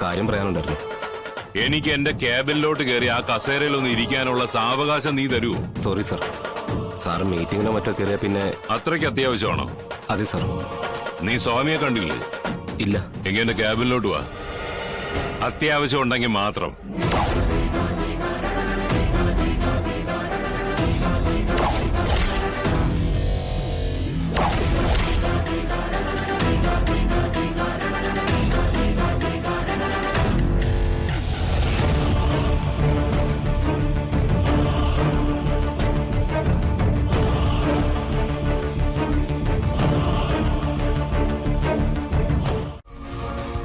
കാര്യം പറയാനുണ്ടായിരുന്നു. എനിക്ക് എന്റെ ക്യാബിനിലോട്ട് കയറി ആ കസേരയിലൊന്ന് ഇരിക്കാനുള്ള സാവകാശം നീ തരൂ. Sorry sir. സാറ് മീറ്റിങ്ങിനോ മറ്റോ കയറിയ പിന്നെ അത്രയ്ക്ക് അത്യാവശ്യമാണോ? അതെ സാർ. നീ സ്വാമിയെ കണ്ടില്ലേ? ഇല്ല. എങ്കിൽ എന്റെ ക്യാബിനിലോട്ട് വാ. അത്യാവശ്യം ഉണ്ടെങ്കിൽ മാത്രം.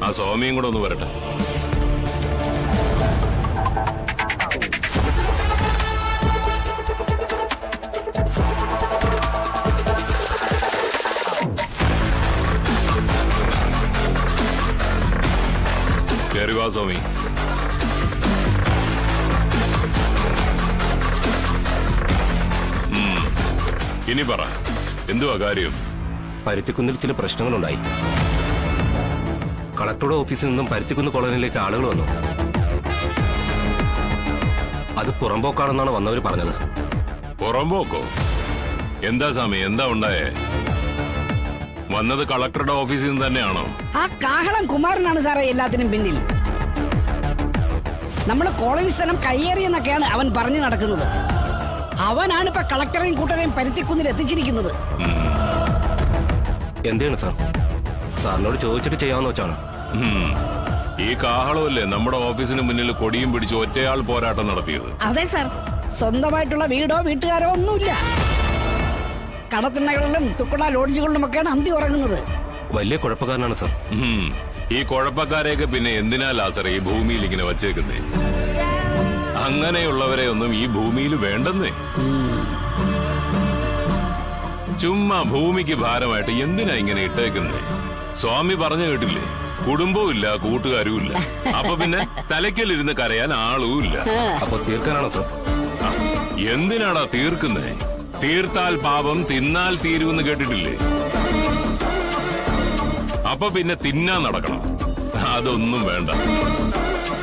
ആ സ്വാമിയും കൂടെ ഒന്ന് വരട്ടെ. കയറി വാ സ്വാമി. ഇനി പറ, എന്തുവാ കാര്യം? പരുത്തിക്കുന്നിൽ ചില പ്രശ്നങ്ങളുണ്ടായി. കളക്ടറുടെ ഓഫീസിൽ നിന്നും പരുത്തിക്കുന്ന് കോളനിയിലേക്ക് ആളുകൾ വന്നു. അത് പുറമ്പോക്കാണെന്നാണ് വന്നവർ പറഞ്ഞത്. പുറമ്പോക്കോ? എന്താ സ്വാമി, എന്താ ഉണ്ടായേ? വന്നത് കളക്ടറുടെ ഓഫീസിൽ നിന്ന് തന്നെയാണോ? ആ കാഹളം കുമാരനാണ് സാറേ എല്ലാത്തിനും പിന്നിൽ. നമ്മള് കോളനി സ്ഥലം കയ്യേറിയെന്നൊക്കെയാണ് അവൻ പറഞ്ഞു നടക്കുന്നത്. അവനാണ് ഇപ്പൊ കളക്ടറെയും കൂട്ടരെയും പരുത്തിക്കുന്നിൽ എത്തിച്ചിരിക്കുന്നത്. എന്താണ് സാർ? സാറിനോട് ചോദിച്ചിട്ട് ചെയ്യാമെന്ന് വെച്ചാണ്. ഈ കാഹളമല്ലേ നമ്മുടെ ഓഫീസിന് മുന്നിൽ കൊടിയും പിടിച്ച് ഒറ്റയാൾ പോരാട്ടം നടത്തിയത്? അതെ സാർ. സ്വന്തമായിട്ടുള്ള വീടോ വീട്ടുകാരോ ഒന്നുമില്ല. കടത്തിണ്ണകളിലും തുക്കുട ലോഡ്ജുകളിലും ഒക്കെയാണ് അന്തി ഉറങ്ങുന്നത്. വലിയ കുഴപ്പക്കാരനാണ് സാർ. ഈ കുഴപ്പക്കാരെയൊക്കെ പിന്നെ എന്തിനാ ലാസർ ഈ ഭൂമിയിൽ ഇങ്ങനെ വച്ചേക്കുന്നേ? അങ്ങനെയുള്ളവരെ ഒന്നും ഈ ഭൂമിയിൽ വേണ്ടെന്നേ. ചുമ്മാ ഭൂമിക്ക് ഭാരമായിട്ട് എന്തിനാ ഇങ്ങനെ ഇട്ടേക്കുന്നേ? സ്വാമി പറഞ്ഞു കേട്ടില്ലേ, കുടുംബവും ഇല്ല കൂട്ടുകാരും ഇല്ല. അപ്പൊ പിന്നെ തലയ്ക്കലിരുന്ന് കരയാൻ ആളും ഇല്ല. അപ്പൊ തീർക്കാനാണോ സാർ? എന്തിനാടാ തീർക്കുന്നേ? തീർത്താൽ പാപം തിന്നാൽ തീരുമെന്ന് കേട്ടിട്ടില്ലേ? അപ്പൊ പിന്നെ തിന്നാൻ നടക്കണം. അതൊന്നും വേണ്ട.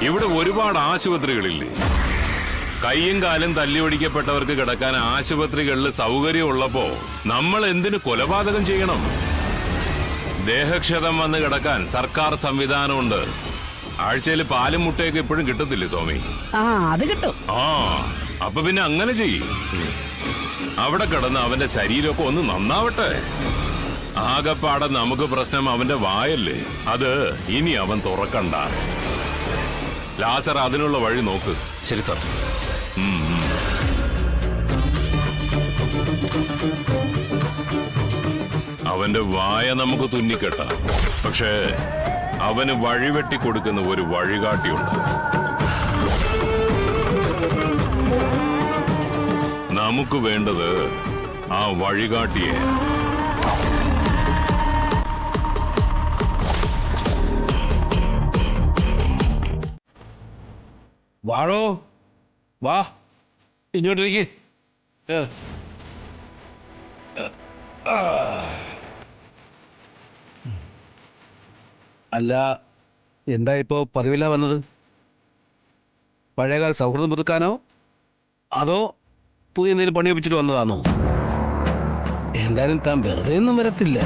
ഇവിടെ ഒരുപാട് ആശുപത്രികളില്ലേ? കൈയും കാലും തല്ലിയൊടിക്കപ്പെട്ടവർക്ക് കിടക്കാൻ ആശുപത്രികളിൽ സൗകര്യമുള്ളപ്പോ നമ്മൾ എന്തിനു കൊലപാതകം ചെയ്യണം? ദേഹക്ഷതം വന്ന് കിടക്കാൻ സർക്കാർ സംവിധാനമുണ്ട്. ആഴ്ചയിൽ പാലും മുട്ടയൊക്കെ ഇപ്പോഴും കിട്ടത്തില്ലേ സ്വാമി? അത് കിട്ടും. അപ്പൊ പിന്നെ അങ്ങനെ ചെയ്യും. അവിടെ കിടന്ന് അവന്റെ ശരീരമൊക്കെ ഒന്ന് നന്നാവട്ടെ. ആകപ്പാടെ നമുക്ക് പ്രശ്നം അവന്റെ വായല്ലേ. അത് ഇനി അവൻ തുറക്കണ്ട. ലാസർ അതിനുള്ള വഴി നോക്ക്. ശരി സാർ. അവന്റെ വായ നമുക്ക് തുന്നിക്കെട്ടാം. പക്ഷേ അവന് വഴിവെട്ടി കൊടുക്കുന്ന ഒരു വഴികാട്ടിയുണ്ട്. നമുക്ക് വേണ്ടത് ആ വഴികാട്ടിയെ. വാഴോ, വാ ഇങ്ങോട്ടിരിക്കെ. അല്ല, എന്താ ഇപ്പോ പതിവില്ല വന്നത്? പഴയകാല സൗഹൃദം പുതുക്കാനോ അതോ പുതിയ എന്തെങ്കിലും പണി വെപ്പിച്ചിട്ട് വന്നതാണോ? എന്തായാലും താൻ വെറുതെ ഒന്നും വരത്തില്ല.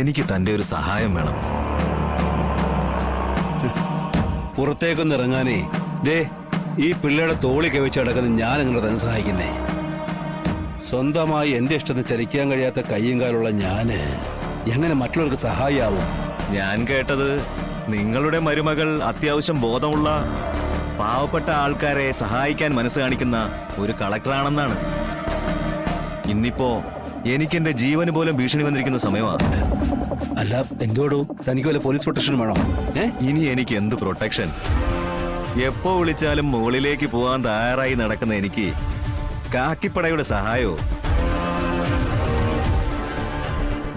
എനിക്ക് തന്റെ ഒരു സഹായം വേണം. പുറത്തേക്കൊന്ന് ഇറങ്ങാനേ ദേ ഈ പിള്ളേരുടെ തോളി കവിച്ച് കിടക്കുന്ന ഞാൻ നിങ്ങളെ തന്നെ സഹായിക്കുന്നേ. സ്വന്തമായി എന്റെ ഇഷ്ടത്തിന് ചലിക്കാൻ കഴിയാത്ത കയ്യും കാലുള്ള ഞാന് എങ്ങനെ മറ്റുള്ളവർക്ക് സഹായിയാവും? ഞാൻ കേട്ടത് നിങ്ങളുടെ മരുമകൾ അത്യാവശ്യം ബോധമുള്ള പാവപ്പെട്ട ആൾക്കാരെ സഹായിക്കാൻ മനസ്സ് കാണിക്കുന്ന ഒരു കളക്ടറാണെന്നാണ്. ഇന്നിപ്പോ എനിക്കെന്റെ ജീവന് പോലും ഭീഷണി വന്നിരിക്കുന്ന സമയമാണ്. അല്ല, എന്തോടോ തനിക്ക് വല്ല പോലീസ് പ്രൊട്ടക്ഷൻ വേണോ? ഇനി എനിക്ക് എന്ത് പ്രൊട്ടക്ഷൻ? എപ്പോ വിളിച്ചാലും മുകളിലേക്ക് പോവാൻ തയ്യാറായി നടക്കുന്ന എനിക്ക് കാക്കിപ്പടയുടെ സഹായോ?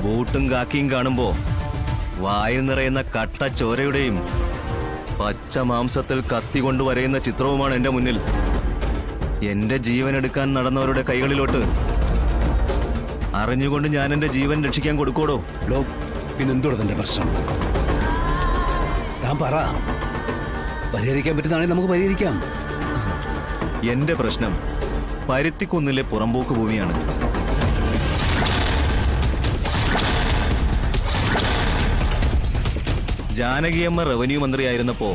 ബൂട്ടും കാക്കിയും കാണുമ്പോ വായിൽ നിറയുന്ന കട്ട ചോരയുടെയും പച്ച മാംസത്തിൽ കത്തി കൊണ്ട് വരയുന്ന ചിത്രവുമാണ് എന്റെ മുന്നിൽ. എന്റെ ജീവൻ എടുക്കാൻ നടന്നവരുടെ കൈകളിലോട്ട് അറിഞ്ഞുകൊണ്ട് ഞാൻ എന്റെ ജീവൻ രക്ഷിക്കാൻ കൊടുക്കൂടോ? പിന്നെന്തോടെ തന്റെ പ്രശ്നം? താൻ പറ. പരിഹരിക്കാൻ പറ്റുന്നതാണെങ്കിൽ നമുക്ക് പരിഹരിക്കാം. എന്റെ പ്രശ്നം പരുത്തിക്കുന്നിലെ പുറമ്പോക്ക് ഭൂമിയാണ്. ജാനകിയമ്മ റവന്യൂ മന്ത്രിയായിരുന്നപ്പോ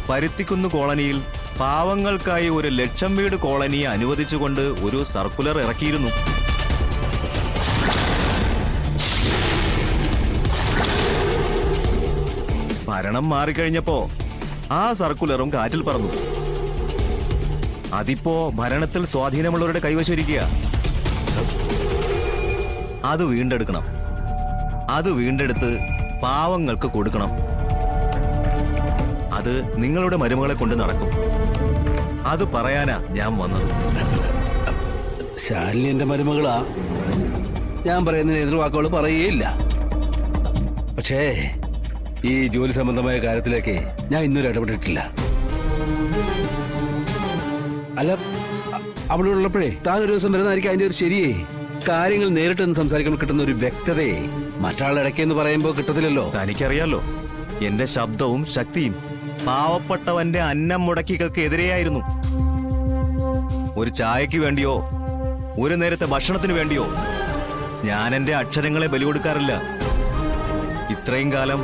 പരുത്തിക്കുന്ന് കോളനിയിൽ പാവങ്ങൾക്കായി 1,00,000 വീട് കോളനിയെ അനുവദിച്ചുകൊണ്ട് ഒരു സർക്കുലർ ഇറക്കിയിരുന്നു. ഭരണം മാറിക്കഴിഞ്ഞപ്പോ ആ സർക്കുലറും കാറ്റിൽ പറന്നു. അതിപ്പോ ഭരണത്തിൽ സ്വാധീനമുള്ളവരുടെ കൈവശമിരിക്കുക. അത് വീണ്ടെടുക്കണം. അത് വീണ്ടെടുത്ത് പാവങ്ങൾക്ക് കൊടുക്കണം. അത് നിങ്ങളുടെ മരുമകളെ കൊണ്ട് നടക്കും. അത് പറയാനാ ഞാൻ വന്നത്. ശാലിനി എന്റെ മരുമകളാ. ഞാൻ പറയുന്നതിന് എതിർവാക്കുകൾ പറയുകയില്ല. പക്ഷേ ഈ ജോലി സംബന്ധമായ കാര്യത്തിലേക്ക് ഞാൻ ഇന്നുവരെ ഇടപെട്ടിട്ടില്ല. അല്ല, അവിടെ ഉള്ളപ്പോഴേ താൻ ഒരു ദിവസം വരുന്നതായിരിക്കും അതിന്റെ ഒരു ശരിയേ. കാര്യങ്ങൾ നേരിട്ട് നിന്ന് സംസാരിക്കുമ്പോൾ കിട്ടുന്ന ഒരു വ്യക്തതയെ മറ്റാളുടെ ഇടയ്ക്കെന്ന് പറയുമ്പോൾ കിട്ടത്തില്ലല്ലോ. തനിക്കറിയാലോ, എന്റെ ശബ്ദവും ശക്തിയും പാവപ്പെട്ടവന്റെ അന്നം മുടക്കികൾക്ക് എതിരെയായിരുന്നു. ഒരു ചായക്ക് വേണ്ടിയോ ഒരു നേരത്തെ ഭക്ഷണത്തിന് വേണ്ടിയോ ഞാൻ എന്റെ അക്ഷരങ്ങളെ ബലി കൊടുക്കാറില്ല. ഇത്രയും കാലം